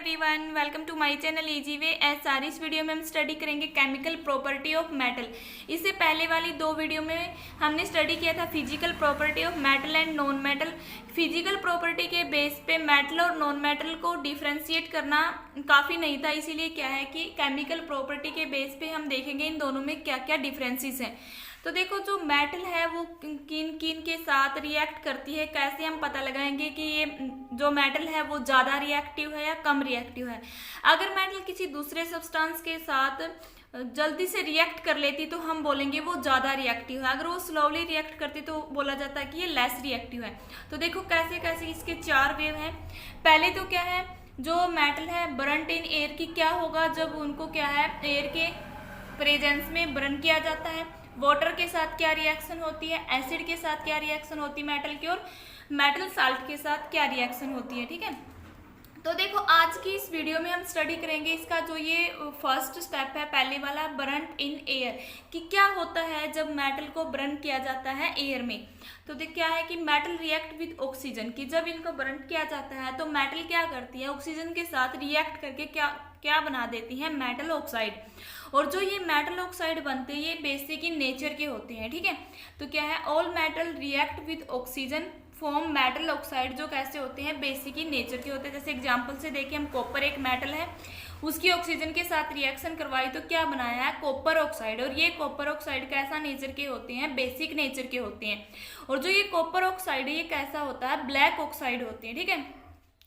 Everyone, welcome to my channel easy way S R. इस video में हम study करेंगे केमिकल प्रॉपर्टी ऑफ मेटल। इससे पहले वाली दो वीडियो में हमने स्टडी किया था physical property of metal and non metal. Physical property के बेस पे मेटल और नॉन मेटल को डिफ्रेंशिएट करना काफ़ी नहीं था, इसीलिए क्या है कि केमिकल प्रॉपर्टी के बेस पे हम देखेंगे इन दोनों में क्या क्या डिफरेंसेस हैं। तो देखो, जो मेटल है वो किन किन के साथ रिएक्ट करती है, कैसे हम पता लगाएंगे कि ये जो मेटल है वो ज़्यादा रिएक्टिव है या कम रिएक्टिव है। अगर मेटल किसी दूसरे सब्सटेंस के साथ जल्दी से रिएक्ट कर लेती तो हम बोलेंगे वो ज़्यादा रिएक्टिव है, अगर वो स्लोली रिएक्ट करती तो बोला जाता है कि ये लेस रिएक्टिव है। तो देखो कैसे कैसे इसके चार वेव हैं। पहले तो क्या है, जो मेटल है बर्नट इन एयर की क्या होगा जब उनको क्या है एयर के प्रेजेंस में बर्न किया जाता है। वाटर के साथ क्या रिएक्शन होती है, एसिड के साथ क्या रिएक्शन होती है मेटल की, और मेटल साल्ट के साथ क्या रिएक्शन होती है। ठीक है, तो देखो आज की इस वीडियो में हम स्टडी करेंगे इसका जो ये फर्स्ट स्टेप है पहले वाला, बर्नट इन एयर, कि क्या होता है जब मेटल को बर्न किया जाता है एयर में। तो देख क्या है कि मेटल रिएक्ट विद ऑक्सीजन, की जब इनको बर्न किया जाता है तो मेटल क्या करती है, ऑक्सीजन के साथ रिएक्ट करके क्या क्या बना देती है, मेटल ऑक्साइड। और जो ये मेटल ऑक्साइड बनते हैं ये बेसिक इन नेचर के होते हैं। ठीक है, तो क्या है, all metal react with oxygen form metal oxide, जो कैसे होते हैं बेसिक इन नेचर के होते हैं। जैसे एग्जांपल से देखिए, हम कॉपर एक मेटल है, उसकी ऑक्सीजन के साथ रिएक्शन करवाई तो क्या बनाया है, कॉपर ऑक्साइड। और ये कॉपर ऑक्साइड कैसा नेचर के होते हैं, बेसिक नेचर के होते हैं। और जो ये कॉपर ऑक्साइड है ये कैसा होता है, ब्लैक ऑक्साइड होती है। ठीक है,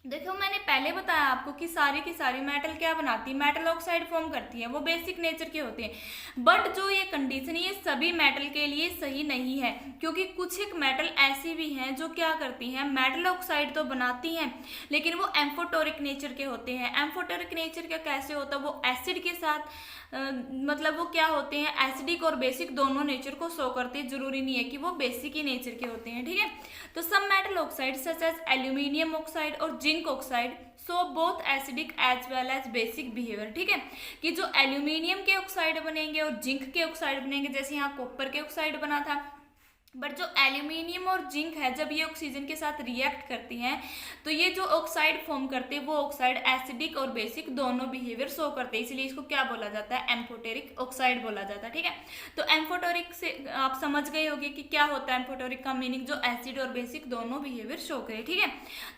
देखो मैंने पहले बताया आपको कि सारी की सारी मेटल क्या बनाती है, मेटल ऑक्साइड फॉर्म करती है, वो बेसिक नेचर के होते हैं। बट जो ये कंडीशन ये सभी मेटल के लिए सही नहीं है, क्योंकि कुछ एक मेटल ऐसी भी हैं जो क्या करती हैं, मेटल ऑक्साइड तो बनाती हैं लेकिन वो एम्फोटोरिक नेचर के होते हैं। एम्फोटोरिक नेचर का कैसे होता है, वो एसिड के साथ मतलब वो क्या होते हैं, एसिडिक और बेसिक दोनों नेचर को शो करते हैं, जरूरी नहीं है कि वो बेसिक ही नेचर के होते हैं। ठीक है, तो सब metal oxide such as aluminium oxide और zinc oxide so both acidic as well as basic behaviour. ठीक है, कि जो एल्यूमिनियम के ऑक्साइड बनेंगे और जिंक के ऑक्साइड बनेंगे, जैसे यहाँ कॉपर के ऑक्साइड बना था, बट जो एल्यूमिनियम और जिंक है जब ये ऑक्सीजन के साथ रिएक्ट करती हैं तो ये जो ऑक्साइड फॉर्म करते हैं वो ऑक्साइड एसिडिक और बेसिक दोनों बिहेवियर शो करते हैं, इसलिए इसको क्या बोला जाता है, एम्फोटेरिक ऑक्साइड बोला जाता है। ठीक है, तो एम्फोटेरिक से आप समझ गए होंगे कि क्या होता है एम्फोटेरिक का मीनिंग, जो एसिड और बेसिक दोनों बिहेवियर शो करे। ठीक है,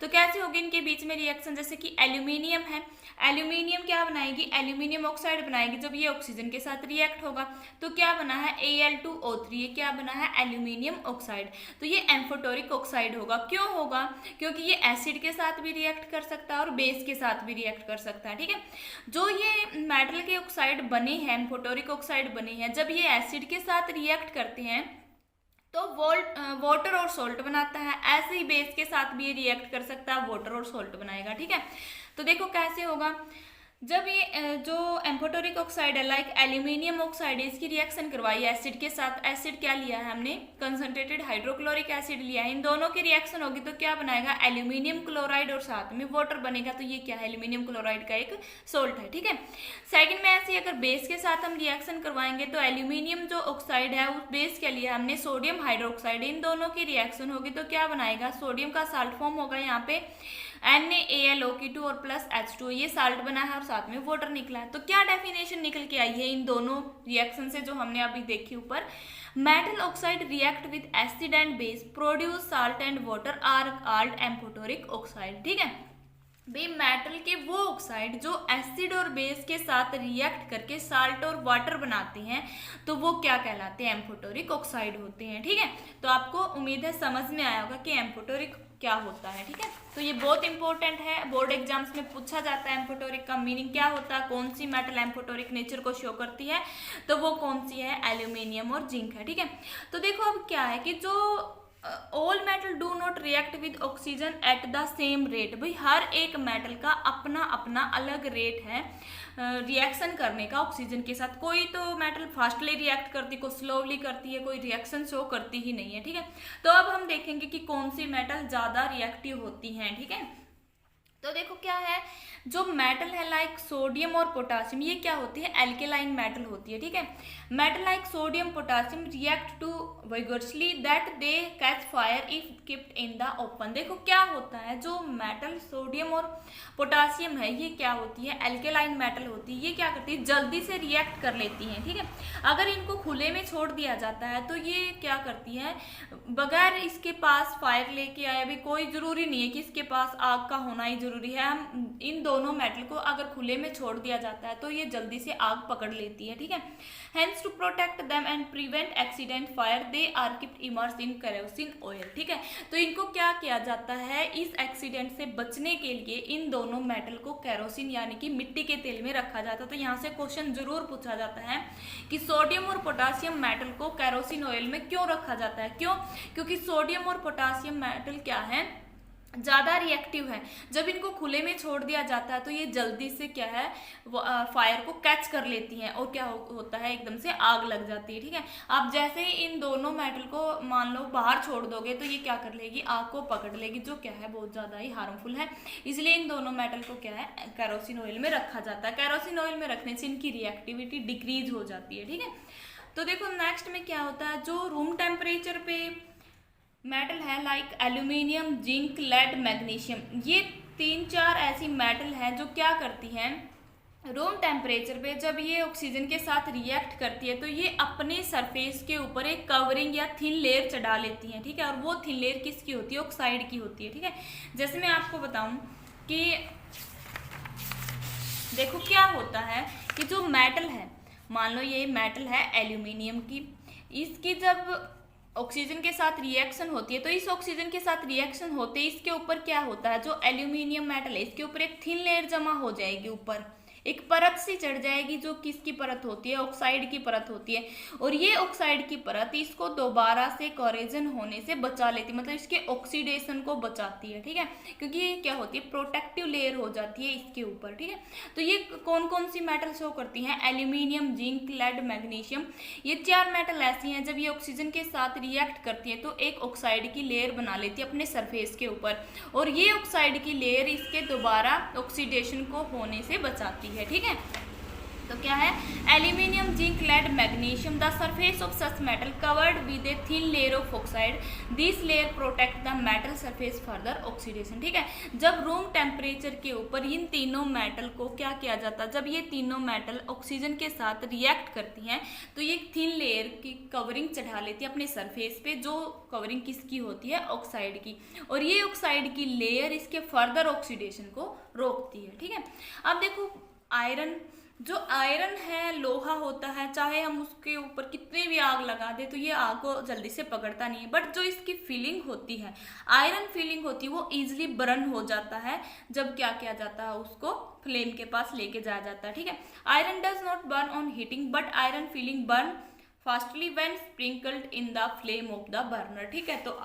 तो कैसे होगी इनके बीच में रिएक्शन, जैसे कि एल्यूमिनियम है, एल्यूमिनियम क्या बनाएगी, एल्यूमिनियम ऑक्साइड बनाएगी। जब ये ऑक्सीजन के साथ रिएक्ट होगा तो क्या बना है, Al2O3, ये क्या बना है, एल्यूमिनियम ऑक्साइड। तो ये एम्फोटोरिक ऑक्साइड होगा। क्यों होगा, क्योंकि ये एसिड के साथ भी रिएक्ट कर सकता है और बेस के साथ भी रिएक्ट कर सकता है। ठीक है, जो ये मेटल के ऑक्साइड बने हैं, एम्फोटोरिक ऑक्साइड बने हैं, जब ये एसिड के साथ रिएक्ट करते हैं तो वाटर और सोल्ट बनाता है। ऐसे ही बेस के साथ भी ये रिएक्ट कर सकता है, वाटर और सोल्ट बनाएगा। ठीक है, तो देखो कैसे होगा, जब ये जो एम्फोटोरिक ऑक्साइड है लाइक एल्यूमिनियम ऑक्साइड है, इसकी रिएक्शन करवाई एसिड के साथ, एसिड क्या लिया है हमने, कंसंट्रेटेड हाइड्रोक्लोरिक एसिड लिया है, इन दोनों की रिएक्शन होगी तो क्या बनाएगा, एल्यूमिनियम क्लोराइड और साथ में वाटर बनेगा। तो ये क्या है, एल्यूमिनियम क्लोराइड का एक सोल्ट है। ठीक है, सेकंड में ऐसे अगर बेस के साथ हम रिएक्शन करवाएंगे तो एल्यूमिनियम जो ऑक्साइड है उस बेस क्या लिया हमने, सोडियम हाइड्रोक्साइड, इन दोनों की रिएक्शन होगी तो क्या बनाएगा, सोडियम का साल्ट फॉर्म होगा यहाँ पे NaAlO2 और प्लस H2, ये साल्ट बना है और साथ में वाटर निकला है। तो क्या डेफिनेशन निकल के आई है इन दोनों रिएक्शन से जो हमने अभी देखी ऊपर, metal oxide react with acid and base produce salt and water are called amphoteric oxide. ठीक है भाई, मेटल के वो ऑक्साइड जो एसिड और बेस के साथ रिएक्ट करके साल्ट और वाटर बनाते हैं तो वो क्या कहलाते हैं, एम्फोटोरिक ऑक्साइड होते हैं। ठीक है, तो आपको उम्मीद है समझ में आया होगा कि एम्फोटोरिक क्या होता है। ठीक है, तो ये बहुत इंपॉर्टेंट है, बोर्ड एग्जाम्स में पूछा जाता है एम्फोटोरिक का मीनिंग क्या होता है, कौन सी मेटल एम्फोटोरिक नेचर को शो करती है, तो वो कौन सी है, एल्यूमिनियम और जिंक है। ठीक है, तो देखो अब क्या है कि जो all metal do not react with oxygen at the same rate. भाई हर एक मेटल का अपना अपना अलग रेट है रिएक्शन करने का ऑक्सीजन के साथ। कोई तो मेटल फास्टली रिएक्ट करती, कोई स्लोली करती है, कोई रिएक्शन शो करती ही नहीं है। ठीक है, तो अब हम देखेंगे कि कौन सी मेटल ज्यादा रिएक्टिव होती हैं। ठीक है, तो देखो क्या है, जो मेटल है लाइक सोडियम और पोटासियम, ये क्या होती है, एल्केलाइन मेटल होती है, ठीक है। Metal like sodium potassium react too vigorously that they catch fire if keeped in the open. देखो क्या होता है, जो मेटल सोडियम और पोटासियम है ये क्या होती है, एल्केलाइन मेटल होती है। ये क्या करती है, जल्दी से रिएक्ट कर लेती हैं, ठीक है। अगर इनको खुले में छोड़ दिया जाता है तो ये क्या करती है, बगैर इसके पास फायर लेके आए, अभी कोई जरूरी नहीं है कि इसके पास आग का होना ही जरूरी है, हम इन दोनों मेटल को अगर खुले में छोड़ दिया जाता है तो ये जल्दी से आग पकड़ लेती है, ठीक है। Hence to protect them and prevent accident fire they are keeped immersed in kerosene oil, ठीक है। तो इनको क्या किया जाता है, इस एक्सीडेंट से बचने के लिए इन दोनों मेटल को केरोसिन यानी कि मिट्टी के तेल में रखा जाता है। तो यहाँ से क्वेश्चन जरूर पूछा जाता है कि सोडियम और पोटासियम मेटल को केरोसिन ऑयल में क्यों रखा जाता है, क्यों, क्योंकि सोडियम और पोटासियम मेटल क्या है, ज़्यादा रिएक्टिव है। जब इनको खुले में छोड़ दिया जाता है तो ये जल्दी से क्या है, फायर को कैच कर लेती हैं और क्या होता है, एकदम से आग लग जाती है, ठीक है। आप जैसे ही इन दोनों मेटल को मान लो बाहर छोड़ दोगे तो ये क्या कर लेगी, आग को पकड़ लेगी, जो क्या है बहुत ज़्यादा ही हार्मफुल है। इसलिए इन दोनों मेटल को क्या है, केरोसिन ऑयल में रखा जाता है। केरोसिन ऑयल में रखने से इनकी रिएक्टिविटी डिक्रीज हो जाती है, ठीक है। तो देखो नेक्स्ट में क्या होता है, जो रूम टेम्परेचर पे मेटल है like aluminium, zinc, lead, magnesium, ये 3-4 ऐसी मेटल हैं जो क्या करती हैं, रूम टेम्परेचर पे जब ये ऑक्सीजन के साथ रिएक्ट करती है तो ये अपने सरफेस के ऊपर एक कवरिंग या थिन लेयर चढ़ा लेती हैं, ठीक है। और वो थिन लेयर किसकी होती है, ऑक्साइड की होती है, ठीक है। जैसे मैं आपको बताऊं कि देखो क्या होता है कि जो मेटल है, मान लो ये मेटल है एल्यूमिनियम की, इसकी जब ऑक्सीजन के साथ रिएक्शन होती है तो इस ऑक्सीजन के साथ रिएक्शन होते ही इसके ऊपर क्या होता है, जो एल्यूमिनियम मेटल है इसके ऊपर एक थिन लेयर जमा हो जाएगी, ऊपर एक परत सी चढ़ जाएगी, जो किसकी परत होती है, ऑक्साइड की परत होती है। और ये ऑक्साइड की परत इसको दोबारा से कोरेजन होने से बचा लेती है, मतलब इसके ऑक्सीडेशन को बचाती है, ठीक है। क्योंकि ये क्या होती है, प्रोटेक्टिव लेयर हो जाती है इसके ऊपर, ठीक है। तो ये कौन कौन सी मेटल शो करती हैं, एल्यूमिनियम, जिंक, लेड, मैग्नीशियम, ये 4 मेटल ऐसी हैं जब ये ऑक्सीजन के साथ रिएक्ट करती है तो एक ऑक्साइड की लेयर बना लेती है अपने सरफेस के ऊपर, और ये ऑक्साइड की लेयर इसके दोबारा ऑक्सीडेशन को होने से बचाती है, ठीक है। तो क्या है, aluminium, zinc, lead, magnesium, the surface of such metal covered with a thin layer of oxide, this layer protect the metal surface further oxidation, ठीक है। जब रूम टेम्परेचर के ऊपर इन तीनों मेटल को क्या किया जाता है, जब ये तीनों मेटल ऑक्सीजन के साथ रिएक्ट करती हैं तो ये थिन लेयर की कवरिंग चढ़ा लेती है अपने सरफेस पे, जो कवरिंग किसकी होती है, ऑक्साइड की, और ये ऑक्साइड की लेयर इसके फर्दर ऑक्सीडेशन को रोकती है, ठीक है। अब देखो आयरन, जो आयरन है लोहा होता है, चाहे हम उसके ऊपर कितने भी आग लगा दे तो ये आग को जल्दी से पकड़ता नहीं है, बट जो इसकी फीलिंग होती है, आयरन फीलिंग होती है, वो इजीली बर्न हो जाता है जब क्या किया जाता है, उसको फ्लेम के पास लेके जाया जाता है, ठीक है। Iron does not burn on heating but iron feeling burn fastly when sprinkled in the flame of the burner, ठीक है। तो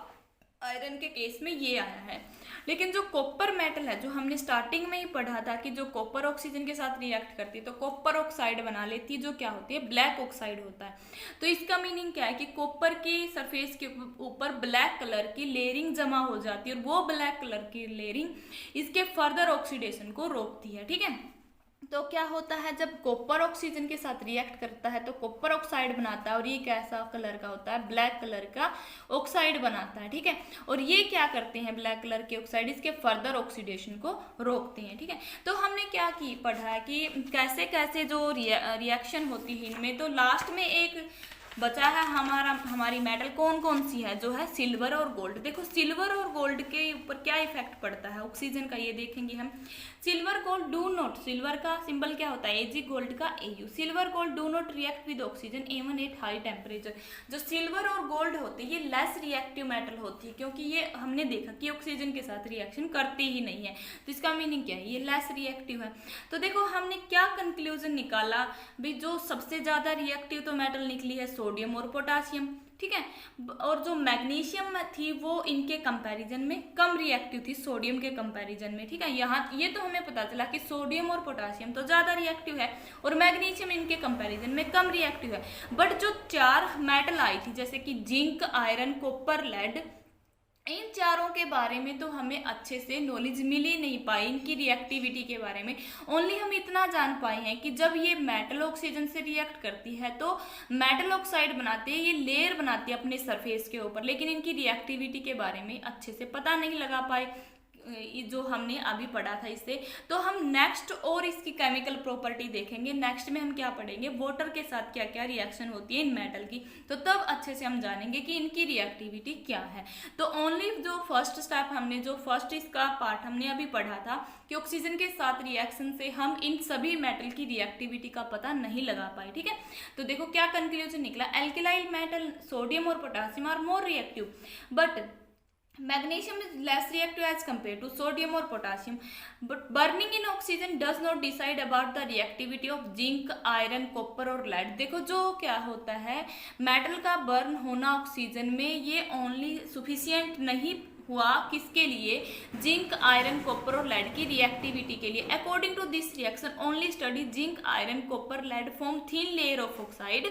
आयरन के केस में ये आया है। लेकिन जो कॉपर मेटल है, जो हमने स्टार्टिंग में ही पढ़ा था कि जो कॉपर ऑक्सीजन के साथ रिएक्ट करती है तो कॉपर ऑक्साइड बना लेती है, जो क्या होती है, ब्लैक ऑक्साइड होता है। तो इसका मीनिंग क्या है कि कॉपर की सरफेस के ऊपर ब्लैक कलर की लेयरिंग जमा हो जाती है, और वो ब्लैक कलर की लेयरिंग इसके फर्दर ऑक्सीडेशन को रोकती है, ठीक है। तो क्या होता है, जब कॉपर ऑक्सीजन के साथ रिएक्ट करता है तो कॉपर ऑक्साइड बनाता है, और ये कैसा कलर का होता है, ब्लैक कलर का ऑक्साइड बनाता है, ठीक है। और ये क्या करते हैं, ब्लैक कलर के ऑक्साइड इसके फर्दर ऑक्सीडेशन को रोकते हैं, ठीक है। तो हमने क्या पढ़ा है कि कैसे कैसे जो रिएक्शन होती है इनमें। तो लास्ट में एक बचा है हमारी मेटल कौन कौन सी है, जो है सिल्वर और गोल्ड। देखो सिल्वर और गोल्ड के ऊपर क्या इफेक्ट पड़ता है ऑक्सीजन का, ये देखेंगे हम। Silver gold do not, silver का सिंबल क्या होता है, एजी, गोल्ड का AU. Silver gold do not react with oxygen even at high temperature. जो सिल्वर और गोल्ड होते हैं ये लेस रिएक्टिव मेटल होती है, क्योंकि ये हमने देखा कि ऑक्सीजन के साथ रिएक्शन करती ही नहीं है। तो इसका मीनिंग क्या है, ये लेस रिएक्टिव है। तो देखो हमने क्या कंक्लूजन निकाला भी, जो सबसे ज्यादा रिएक्टिव तो मेटल निकली है सोडियम और पोटासियम, ठीक है। और जो मैग्नीशियम थी वो इनके कंपैरिजन में कम रिएक्टिव थी सोडियम के कंपैरिजन में, ठीक है। यहाँ ये तो हमें पता चला कि सोडियम और पोटासियम तो ज़्यादा रिएक्टिव है और मैग्नीशियम इनके कंपैरिजन में कम रिएक्टिव है। बट जो 4 मेटल आई थी जैसे कि जिंक, आयरन, कॉपर, लेड इन चारों के बारे में तो हमें अच्छे से नॉलेज मिल ही नहीं पाई, इनकी रिएक्टिविटी के बारे में। ओनली हम इतना जान पाए हैं कि जब ये मेटल ऑक्सीजन से रिएक्ट करती है तो मेटल ऑक्साइड बनाती है, ये लेयर बनाती है अपने सरफेस के ऊपर, लेकिन इनकी रिएक्टिविटी के बारे में अच्छे से पता नहीं लगा पाए जो हमने अभी पढ़ा था इससे। तो हम नेक्स्ट और इसकी केमिकल प्रॉपर्टी देखेंगे। नेक्स्ट में हम क्या पढ़ेंगे, वाटर के साथ क्या क्या रिएक्शन होती है इन मेटल की, तो तब अच्छे से हम जानेंगे कि इनकी रिएक्टिविटी क्या है। तो ओनली जो फर्स्ट स्टेप हमने, जो फर्स्ट इसका पार्ट हमने अभी पढ़ा था कि ऑक्सीजन के साथ रिएक्शन से हम इन सभी मेटल की रिएक्टिविटी का पता नहीं लगा पाए। ठीक है, तो देखो क्या कंक्लूजन निकला, एल्किलाइल मेटल सोडियम और potassium are more reactive but magnesium is less reactive as compared to sodium or potassium, but burning in oxygen does not decide about the reactivity of zinc, iron, copper और lead। देखो जो क्या होता है, metal का burn होना oxygen में ये ओनली सुफिशियंट नहीं हुआ किसके लिए, जिंक, आयरन, कॉपर और लेड की रिएक्टिविटी के लिए। According to this reaction only study zinc, iron, copper, lead form thin layer of oxide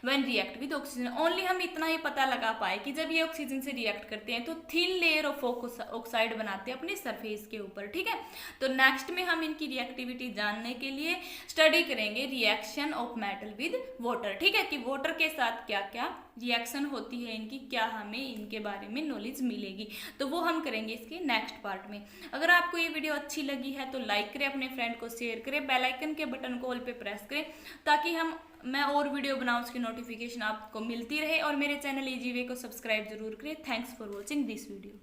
when react with oxygen. Only हम इतना ही पता लगा पाए कि जब ये ऑक्सीजन से रिएक्ट करते हैं तो थिन लेयर ऑफ ऑक्साइड बनाते हैं अपने सरफेस के ऊपर। ठीक है, तो नेक्स्ट में हम इनकी रिएक्टिविटी जानने के लिए स्टडी करेंगे reaction of metal with water. ठीक है, कि वाटर के साथ क्या क्या रिएक्शन होती है इनकी, क्या हमें इनके बारे में नॉलेज मिलेगी, तो वो हम करेंगे इसके नेक्स्ट पार्ट में। अगर आपको ये वीडियो अच्छी लगी है तो लाइक करें, अपने फ्रेंड को शेयर करें, बेल आइकन के बटन को ऑल पे प्रेस करें ताकि मैं और वीडियो बनाऊं उसकी नोटिफिकेशन आपको मिलती रहे, और मेरे चैनल ईजी वे को सब्सक्राइब जरूर करें। Thanks for watching this video.